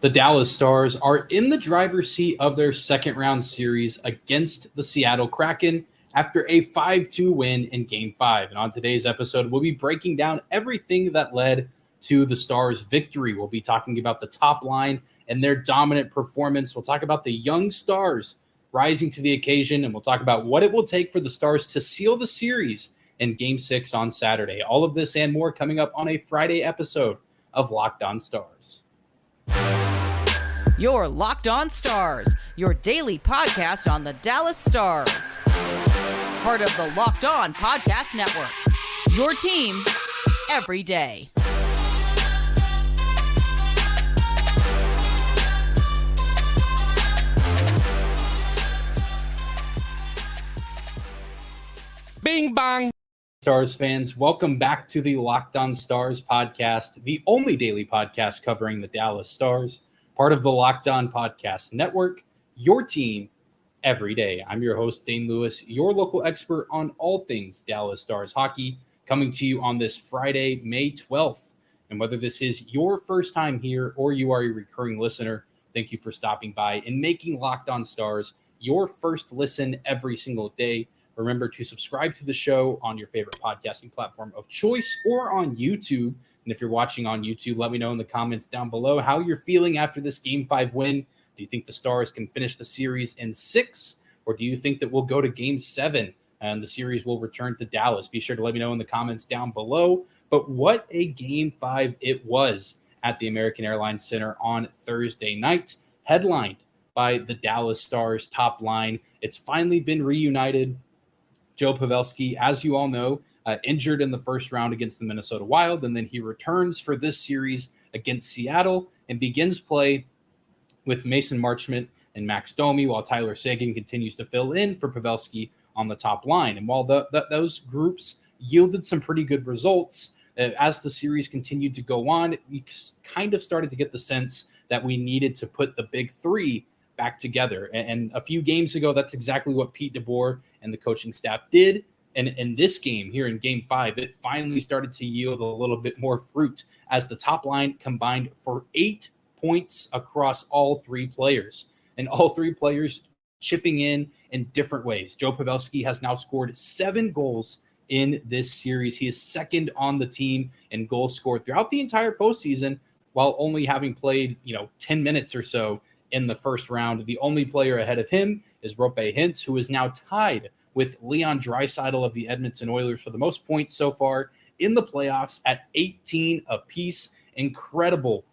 The Dallas Stars are in the driver's seat of their second round series against the Seattle Kraken after a 5-2 win in Game 5. And on today's episode, we'll be breaking down everything that led to the Stars' victory. We'll be talking about the top line and their dominant performance. We'll talk about the young Stars rising to the occasion, and we'll talk about what it will take for the Stars to seal the series in Game 6 on Saturday. All of this and more coming up on a Friday episode of Locked On Stars. Your Locked On Stars, your daily podcast on the Dallas Stars. Part of the Locked On Podcast Network, your team every day. Bing bong. Stars fans, welcome back to the Locked On Stars podcast, the only daily podcast covering the Dallas Stars. Part of the Locked On Podcast Network, your team every day. I'm your host, Dane Lewis, your local expert on all things Dallas Stars hockey, coming to you on this Friday, May 12th. And whether this is your first time here or you are a recurring listener, thank you for stopping by and making Locked On Stars your first listen every single day. Remember to subscribe to the show on your favorite podcasting platform of choice or on YouTube. And if you're watching on YouTube, let me know in the comments down below how you're feeling after this Game 5 win. Do you think the Stars can finish the series in 6? Or do you think that we'll go to Game 7 and the series will return to Dallas? Be sure to let me know in the comments down below. But what a Game 5 it was at the American Airlines Center on Thursday night, headlined by the Dallas Stars top line. It's finally been reunited. Joe Pavelski, as you all know, injured in the first round against the Minnesota Wild, and then he returns for this series against Seattle and begins play with Mason Marchment and Max Domi, while Tyler Seguin continues to fill in for Pavelski on the top line. And while those groups yielded some pretty good results, as the series continued to go on, we kind of started to get the sense that we needed to put the big three back together. And a few games ago, that's exactly what Pete DeBoer and the coaching staff did. And in this game here in Game 5, it finally started to yield a little bit more fruit as the top line combined for 8 points across all three players. And all three players chipping in different ways. Joe Pavelski has now scored 7 goals in this series. He is second on the team in goals scored throughout the entire postseason, while only having played 10 minutes or so in the first round. The only player ahead of him is Roope Hintz, who is now tied with Leon Draisaitl of the Edmonton Oilers for the most points so far in the playoffs at 18 apiece. Incredible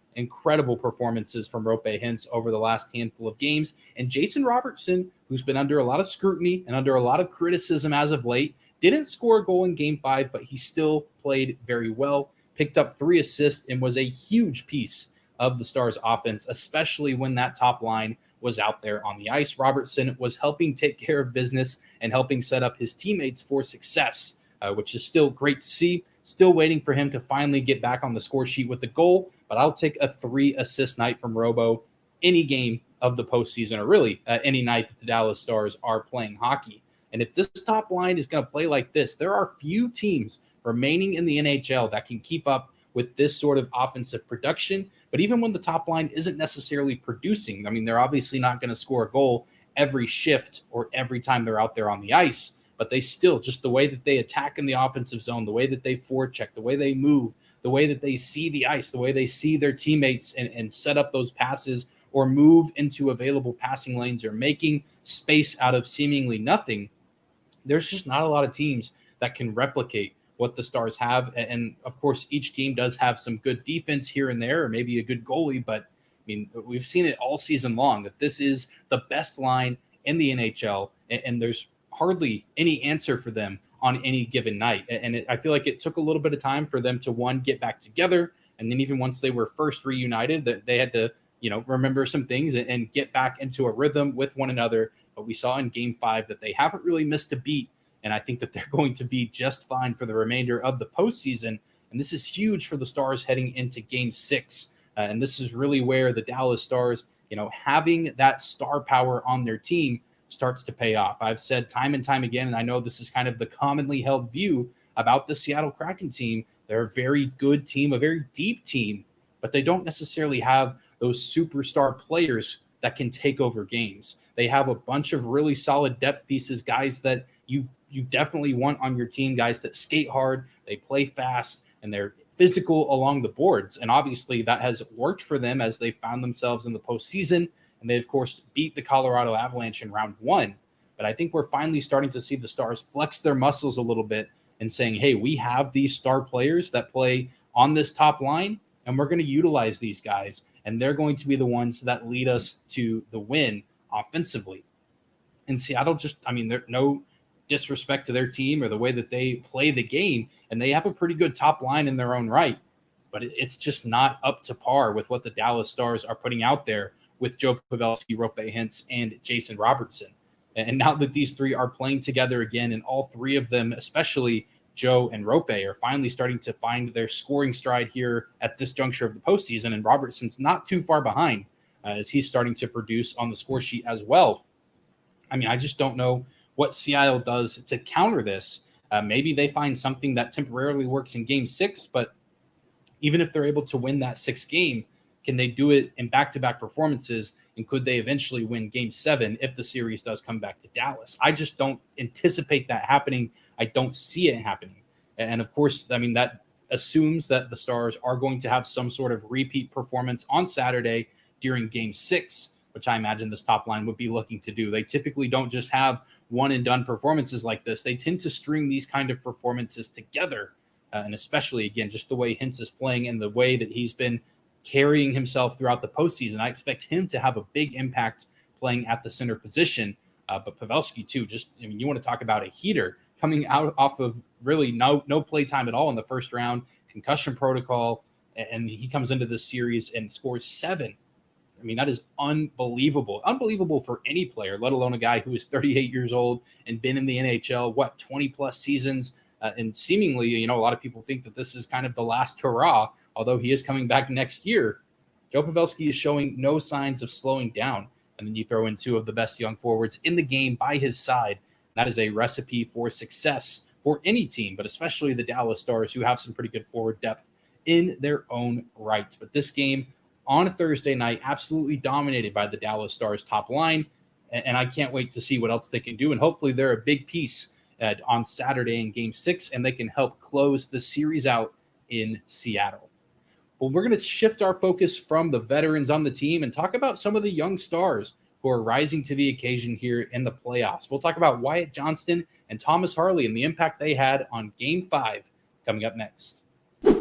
performances from Roope Hintz over the last handful of games. And Jason Robertson, who's been under a lot of scrutiny and under a lot of criticism as of late, didn't score a goal in Game 5, but he still played very well, picked up 3 assists, and was a huge piece of the Stars offense, especially when that top line was out there on the ice. Robertson was helping take care of business and helping set up his teammates for success, which is still great to see. Still waiting for him to finally get back on the score sheet with the goal, but I'll take a 3-assist night from Robo any game of the postseason, or really any night that the Dallas Stars are playing hockey. And if this top line is going to play like this, there are few teams remaining in the NHL that can keep up with this sort of offensive production. But even when the top line isn't necessarily producing, I mean, they're obviously not going to score a goal every shift or every time they're out there on the ice, but they still, just the way that they attack in the offensive zone, the way that they forecheck, the way they move, the way that they see the ice, the way they see their teammates and set up those passes or move into available passing lanes or making space out of seemingly nothing, there's just not a lot of teams that can replicate what the Stars have. And of course, each team does have some good defense here and there, or maybe a good goalie, but I mean, we've seen it all season long that this is the best line in the NHL, and there's hardly any answer for them on any given night. And I feel like it took a little bit of time for them to, one, get back together, and then even once they were first reunited, that they had to, remember some things and get back into a rhythm with one another. But we saw in Game 5 that they haven't really missed a beat. And I think that they're going to be just fine for the remainder of the postseason. And this is huge for the Stars heading into Game 6. And this is really where the Dallas Stars, having that star power on their team starts to pay off. I've said time and time again, and I know this is kind of the commonly held view about the Seattle Kraken team. They're a very good team, a very deep team, but they don't necessarily have those superstar players that can take over games. They have a bunch of really solid depth pieces, guys that you definitely want on your team, guys that skate hard, they play fast, and they're physical along the boards. And obviously that has worked for them as they found themselves in the postseason. And they, of course, beat the Colorado Avalanche in round one. But I think we're finally starting to see the Stars flex their muscles a little bit and saying, hey, we have these star players that play on this top line, and we're going to utilize these guys. And they're going to be the ones that lead us to the win offensively. And Seattle just, I mean, there's no disrespect to their team or the way that they play the game, and they have a pretty good top line in their own right, but it's just not up to par with what the Dallas Stars are putting out there with Joe Pavelski, Roope Hintz, and Jason Robertson. And now that these three are playing together again, and all three of them, especially Joe and Roope, are finally starting to find their scoring stride here at this juncture of the postseason, and Robertson's not too far behind as he's starting to produce on the score sheet as well. I mean, I just don't know what Seattle does to counter this. Maybe they find something that temporarily works in game 6, but even if they're able to win that 6th game, can they do it in back-to-back performances? And could they eventually win game 7 if the series does come back to Dallas? I just don't anticipate that happening. I don't see it happening. And of course, I mean, that assumes that the Stars are going to have some sort of repeat performance on Saturday during game 6, which I imagine this top line would be looking to do. They typically don't just have one and done performances like this. They tend to string these kind of performances together. And especially, again, just the way Hintz is playing and the way that he's been carrying himself throughout the postseason. I expect him to have a big impact playing at the center position. But Pavelski, too, just, I mean, you want to talk about a heater coming out off of really no play time at all in the first round, concussion protocol, and he comes into this series and scores 7. I mean, that is unbelievable. Unbelievable for any player, let alone a guy who is 38 years old and been in the NHL, 20-plus seasons? And seemingly, you know, a lot of people think that this is kind of the last hurrah, although he is coming back next year. Joe Pavelski is showing no signs of slowing down. And then you throw in 2 of the best young forwards in the game by his side. That is a recipe for success for any team, but especially the Dallas Stars, who have some pretty good forward depth in their own right. But this game on a Thursday night, absolutely dominated by the Dallas Stars top line. And I can't wait to see what else they can do. And hopefully they're a big piece on Saturday in game 6, and they can help close the series out in Seattle. But we're going to shift our focus from the veterans on the team and talk about some of the young stars who are rising to the occasion here in the playoffs. We'll talk about Wyatt, Johnston, and Thomas Harley and the impact they had on game 5 coming up next.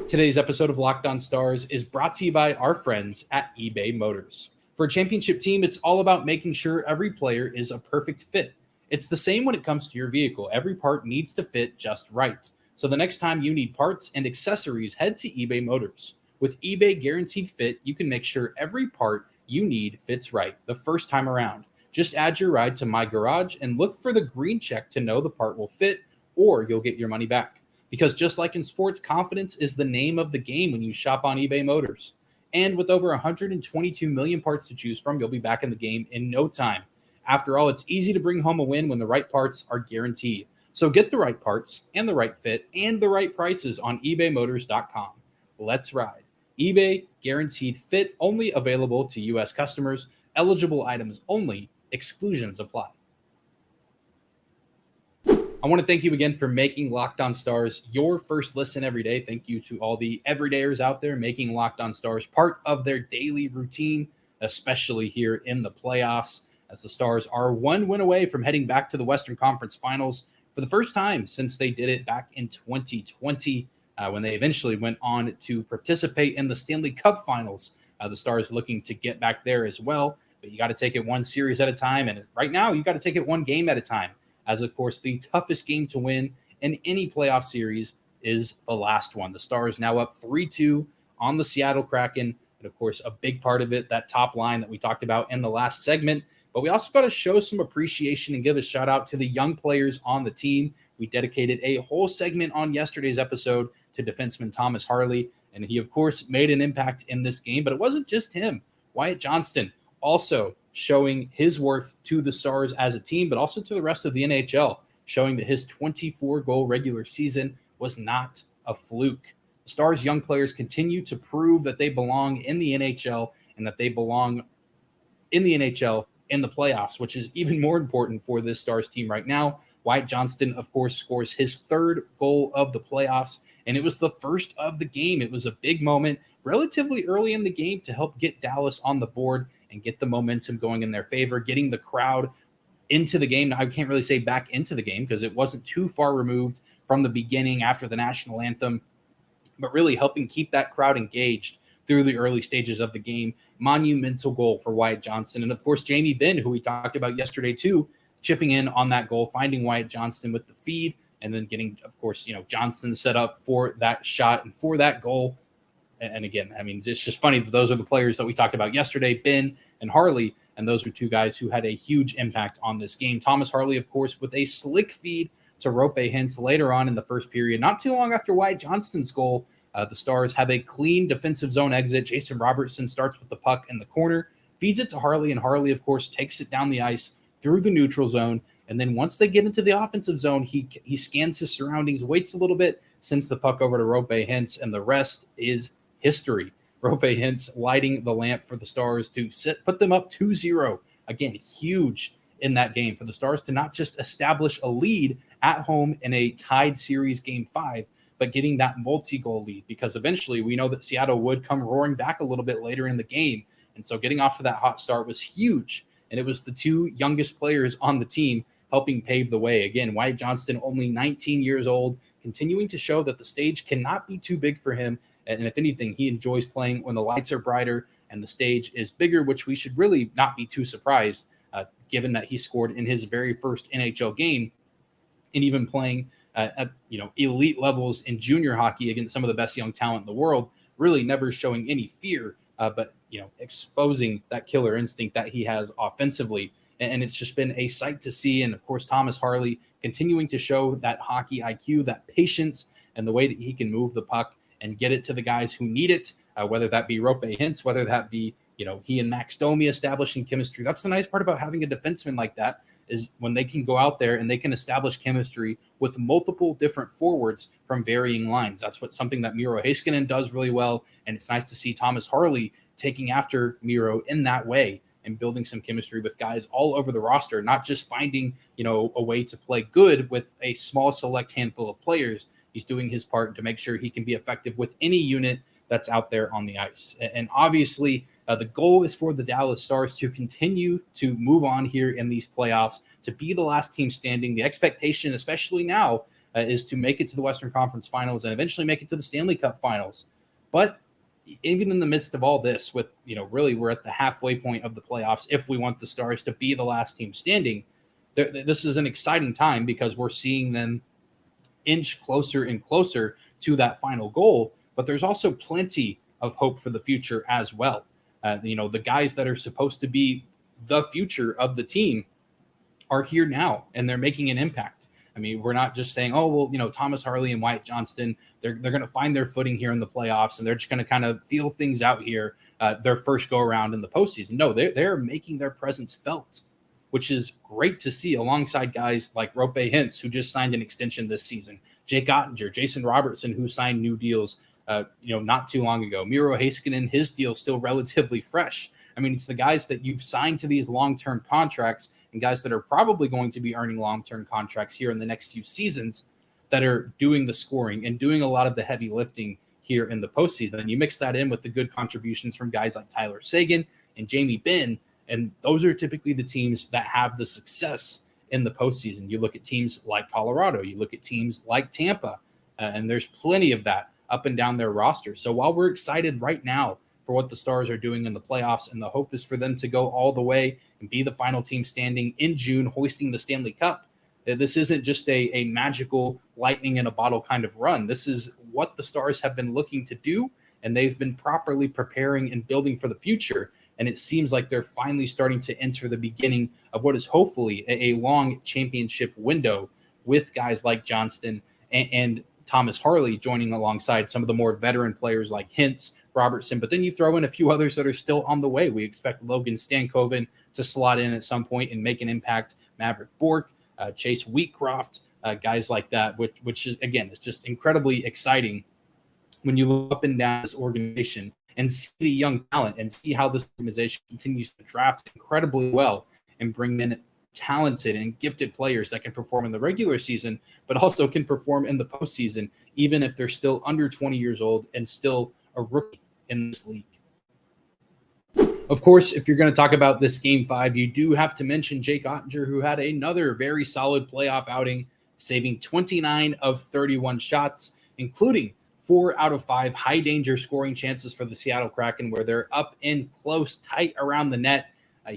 Today's episode of Locked On Stars is brought to you by our friends at eBay Motors. For a championship team, it's all about making sure every player is a perfect fit. It's the same when it comes to your vehicle. Every part needs to fit just right. So the next time you need parts and accessories, head to eBay Motors. With eBay Guaranteed Fit, you can make sure every part you need fits right the first time around. Just add your ride to My Garage and look for the green check to know the part will fit, or you'll get your money back. Because just like in sports, confidence is the name of the game when you shop on eBay Motors. And with over 122 million parts to choose from, you'll be back in the game in no time. After all, it's easy to bring home a win when the right parts are guaranteed. So get the right parts and the right fit and the right prices on ebaymotors.com. Let's ride. eBay Guaranteed Fit, only available to U.S. customers. Eligible items only. Exclusions apply. I want to thank you again for making Locked On Stars your first listen every day. Thank you to all the everydayers out there making Locked On Stars part of their daily routine, especially here in the playoffs, as the Stars are 1 win away from heading back to the Western Conference Finals for the first time since they did it back in 2020, when they eventually went on to participate in the Stanley Cup Finals. The Stars looking to get back there as well, but you got to take it one series at a time, and right now you got to take it one game at a time. As, of course, the toughest game to win in any playoff series is the last one. The Stars now up 3-2 on the Seattle Kraken. And, of course, a big part of it, that top line that we talked about in the last segment. But we also got to show some appreciation and give a shout-out to the young players on the team. We dedicated a whole segment on yesterday's episode to defenseman Thomas Harley. And he, of course, made an impact in this game. But it wasn't just him. Wyatt Johnston also showing his worth to the Stars as a team, but also to the rest of the NHL, showing that his 24-goal regular season was not a fluke. The Stars' young players continue to prove that they belong in the NHL and that they belong in the NHL in the playoffs, which is even more important for this Stars team right now. Wyatt Johnston, of course, scores his third goal of the playoffs, and it was the first of the game. It was a big moment relatively early in the game to help get Dallas on the board and get the momentum going in their favor, getting the crowd into the game. Now, I can't really say back into the game because it wasn't too far removed from the beginning after the national anthem, but really helping keep that crowd engaged through the early stages of the game. Monumental goal for Wyatt Johnston. And of course, Jamie Benn, who we talked about yesterday too, chipping in on that goal, finding Wyatt Johnston with the feed, and then getting, of course, Johnston set up for that shot and for that goal. And again, I mean, it's just funny that those are the players that we talked about yesterday, Ben and Harley, and those were two guys who had a huge impact on this game. Thomas Harley, of course, with a slick feed to Roope Hintz later on in the first period. Not too long after Wyatt Johnston's goal, the Stars have a clean defensive zone exit. Jason Robertson starts with the puck in the corner, feeds it to Harley, and Harley, of course, takes it down the ice through the neutral zone. And then once they get into the offensive zone, he scans his surroundings, waits a little bit, sends the puck over to Roope Hintz, and the rest is history. Roope Hintz lighting the lamp for the Stars to put them up 2-0. Again, huge in that game for the Stars to not just establish a lead at home in a tied series game 5, but getting that multi-goal lead, because eventually we know that Seattle would come roaring back a little bit later in the game. And so getting off of that hot start was huge. And it was the two youngest players on the team helping pave the way. Again, Wyatt Johnston, only 19 years old, continuing to show that the stage cannot be too big for him. And if anything, he enjoys playing when the lights are brighter and the stage is bigger, which we should really not be too surprised, given that he scored in his very first NHL game, and even playing at elite levels in junior hockey against some of the best young talent in the world, really never showing any fear, but exposing that killer instinct that he has offensively. And it's just been a sight to see. And of course, Thomas Harley continuing to show that hockey IQ, that patience, and the way that he can move the puck and get it to the guys who need it, whether that be Roope Hintz, whether that be, he and Max Domi establishing chemistry. That's the nice part about having a defenseman like that, is when they can go out there and they can establish chemistry with multiple different forwards from varying lines. That's something that Miro Heiskanen does really well. And it's nice to see Thomas Harley taking after Miro in that way and building some chemistry with guys all over the roster, not just finding, a way to play good with a small select handful of players. He's doing his part to make sure he can be effective with any unit that's out there on the ice. And obviously, the goal is for the Dallas Stars to continue to move on here in these playoffs, to be the last team standing. The expectation, especially now, is to make it to the Western Conference Finals and eventually make it to the Stanley Cup Finals. But even in the midst of all this, with, really we're at the halfway point of the playoffs if we want the Stars to be the last team standing. This is an exciting time because we're seeing them inch closer and closer to that final goal, but there's also plenty of hope for the future as well. The guys that are supposed to be the future of the team are here now, and they're making an impact. I mean, we're not just saying, Thomas Harley and Wyatt Johnston, they're going to find their footing here in the playoffs, and they're just going to kind of feel things out here, their first go around in the postseason. No, they're making their presence felt, which is great to see alongside guys like Roope Hintz, who just signed an extension this season, Jake Ottinger, Jason Robertson, who signed new deals, not too long ago. Miro Heiskanen, his deal still relatively fresh. I mean, it's the guys that you've signed to these long-term contracts and guys that are probably going to be earning long-term contracts here in the next few seasons that are doing the scoring and doing a lot of the heavy lifting here in the postseason. And you mix that in with the good contributions from guys like Tyler Seguin and Jamie Benn, and those are typically the teams that have the success in the postseason. You look at teams like Colorado, you look at teams like Tampa, and there's plenty of that up and down their roster. So while we're excited right now for what the Stars are doing in the playoffs, and the hope is for them to go all the way and be the final team standing in June, hoisting the Stanley Cup, this isn't just a magical lightning in a bottle kind of run. This is what the Stars have been looking to do, and they've been properly preparing and building for the future. And it seems like they're finally starting to enter the beginning of what is hopefully a long championship window, with guys like Johnston and Thomas Harley joining alongside some of the more veteran players like Hintz, Robertson. But then you throw in a few others that are still on the way. We expect Logan Stankoven to slot in at some point and make an impact. Maverick Bourque, Chase Wheatcroft, guys like that, which is, again, it's just incredibly exciting when you look up and down this organization and see the young talent and see how this organization continues to draft incredibly well and bring in talented and gifted players that can perform in the regular season, but also can perform in the postseason, even if they're still under 20 years old and still a rookie in this league. Of course, if you're going to talk about this Game 5, you do have to mention Jake Oettinger, who had another very solid playoff outing, saving 29 of 31 shots, including 4 out of 5 high-danger scoring chances for the Seattle Kraken, where they're up in close, tight around the net.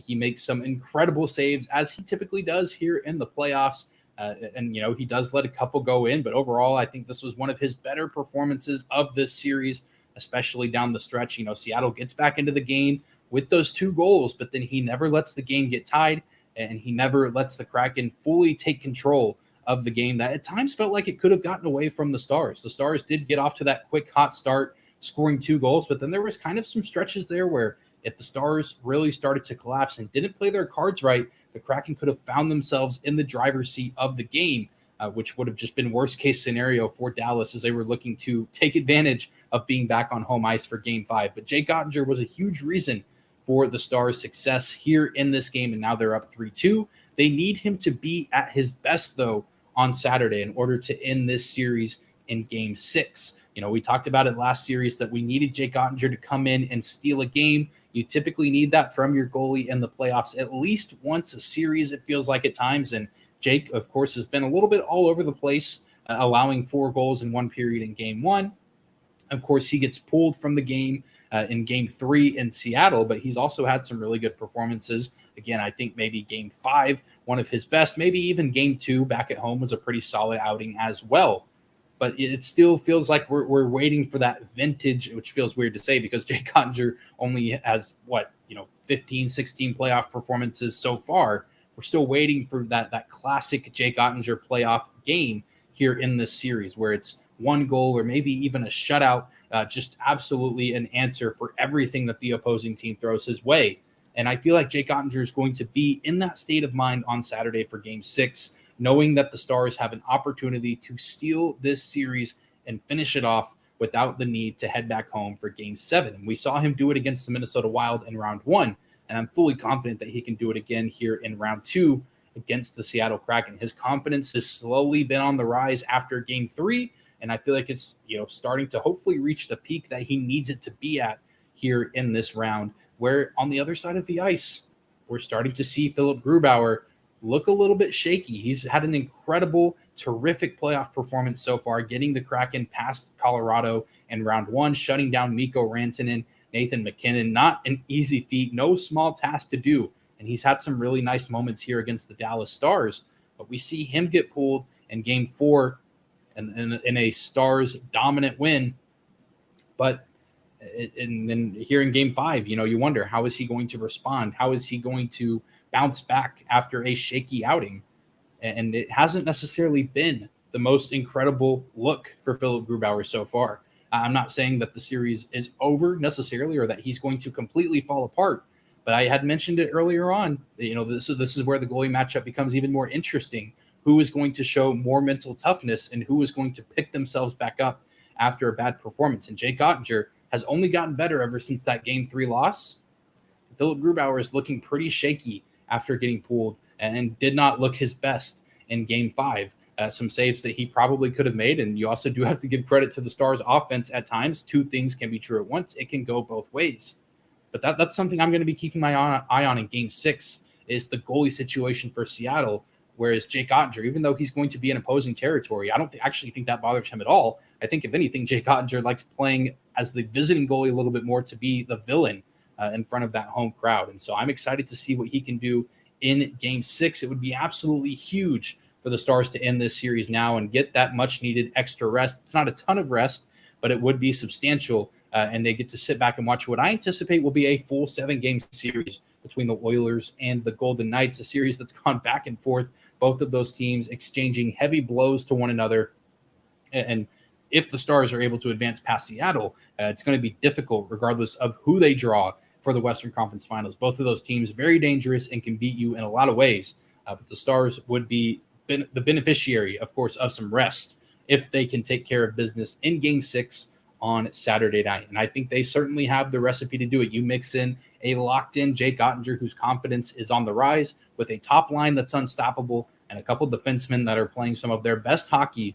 He makes some incredible saves, as he typically does here in the playoffs. And he does let a couple go in, but overall, I think this was one of his better performances of this series, especially down the stretch. Seattle gets back into the game with those 2 goals, but then he never lets the game get tied, and he never lets the Kraken fully take control of the game that at times felt like it could have gotten away from the Stars. The Stars did get off to that quick, hot start, scoring 2 goals, but then there was kind of some stretches there where if the Stars really started to collapse and didn't play their cards right, the Kraken could have found themselves in the driver's seat of the game, which would have just been worst case scenario for Dallas as they were looking to take advantage of being back on home ice for Game 5. But Jake Oettinger was a huge reason for the Stars' success here in this game, and now they're up 3-2. They need him to be at his best, though, on Saturday in order to end this series in Game 6. We talked about it last series that we needed Jake Oettinger to come in and steal a game. You typically need that from your goalie in the playoffs at least once a series, it feels like at times. And Jake, of course, has been a little bit all over the place, allowing 4 goals in 1 period in Game 1. Of course, he gets pulled from the game in Game 3 in Seattle, but he's also had some really good performances. Again, I think maybe Game 5, one of his best, maybe even Game 2 back at home was a pretty solid outing as well. But it still feels like we're waiting for that vintage, which feels weird to say because Jake Oettinger only has, 15, 16 playoff performances so far. We're still waiting for that classic Jake Oettinger playoff game here in this series where it's 1 goal or maybe even a shutout, just absolutely an answer for everything that the opposing team throws his way. And I feel like Jake Oettinger is going to be in that state of mind on Saturday for Game 6, knowing that the Stars have an opportunity to steal this series and finish it off without the need to head back home for Game 7. And we saw him do it against the Minnesota Wild in Round 1, and I'm fully confident that he can do it again here in Round 2 against the Seattle Kraken. His confidence has slowly been on the rise after Game 3, and I feel like it's starting to hopefully reach the peak that he needs it to be at here in this round, where on the other side of the ice, we're starting to see Philip Grubauer look a little bit shaky. He's had an incredible, terrific playoff performance so far, getting the Kraken past Colorado in Round 1, shutting down Mikko Rantanen, Nathan MacKinnon. Not an easy feat, no small task to do. And he's had some really nice moments here against the Dallas Stars. But we see him get pulled in Game 4 and in a Stars dominant win. But and then here in Game 5, you wonder, how is he going to respond? How is he going to bounce back after a shaky outing? And it hasn't necessarily been the most incredible look for Philip Grubauer so far. I'm not saying that the series is over necessarily or that he's going to completely fall apart, but I had mentioned it earlier on. This is where the goalie matchup becomes even more interesting. Who is going to show more mental toughness and who is going to pick themselves back up after a bad performance? And Jake Oettinger has only gotten better ever since that Game 3 loss. Philip Grubauer is looking pretty shaky after getting pulled and did not look his best in Game 5. Some saves that he probably could have made, and you also do have to give credit to the Stars' offense at times. 2 things can be true at once. It can go both ways. But that's something I'm going to be keeping my eye on in Game 6 is the goalie situation for Seattle, whereas Jake Oettinger, even though he's going to be in opposing territory, I don't actually think that bothers him at all. I think, if anything, Jake Oettinger likes playing as the visiting goalie a little bit more, to be the villain in front of that home crowd. And so I'm excited to see what he can do in Game 6. It would be absolutely huge for the Stars to end this series now and get that much-needed extra rest. It's not a ton of rest, but it would be substantial, and they get to sit back and watch what I anticipate will be a full 7-game series between the Oilers and the Golden Knights, a series that's gone back and forth, both of those teams exchanging heavy blows to one another. And if the Stars are able to advance past Seattle, it's going to be difficult regardless of who they draw for the Western Conference Finals. Both of those teams very dangerous and can beat you in a lot of ways, but the Stars would be the beneficiary, of course, of some rest if they can take care of business in Game 6 on Saturday night. And I think they certainly have the recipe to do it. You mix in a locked-in Jake Ottinger, whose confidence is on the rise, with a top line that's unstoppable and a couple defensemen that are playing some of their best hockey.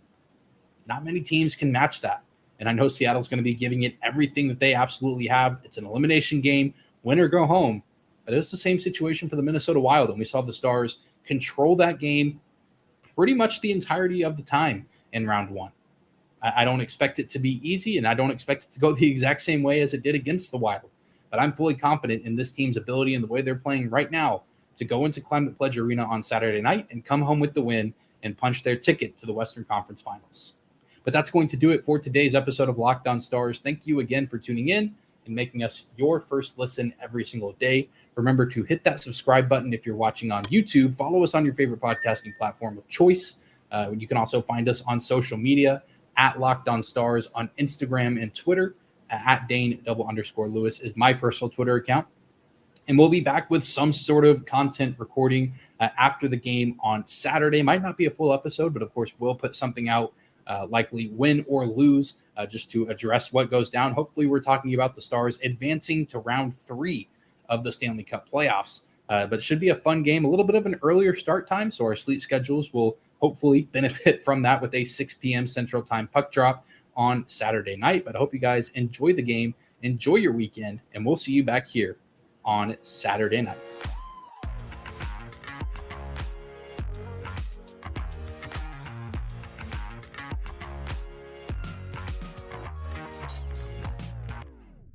Not many teams can match that. And I know Seattle's going to be giving it everything that they absolutely have. It's an elimination game, win or go home. But it's the same situation for the Minnesota Wild. And we saw the Stars control that game pretty much the entirety of the time in round one. I don't expect it to be easy, and I don't expect it to go the exact same way as it did against the Wild. But I'm fully confident in this team's ability and the way they're playing right now to go into Climate Pledge Arena on Saturday night and come home with the win and punch their ticket to the Western Conference Finals. But that's going to do it for today's episode of Locked On Stars. Thank you again for tuning in and making us your first listen every single day. Remember to hit that subscribe button if you're watching on YouTube. Follow us on your favorite podcasting platform of choice. You can also find us on social media at Locked On Stars on Instagram and Twitter. At Dane_Lewis is my personal Twitter account. And we'll be back with some sort of content recording after the game on Saturday. Might not be a full episode, but of course we'll put something out, likely win or lose, just to address what goes down. Hopefully we're talking about the Stars advancing to round 3 of the Stanley Cup playoffs. But it should be a fun game, a little bit of an earlier start time, so our sleep schedules will hopefully benefit from that with a 6 p.m. Central Time puck drop on Saturday night. But I hope you guys enjoy the game, enjoy your weekend, and we'll see you back here on Saturday night.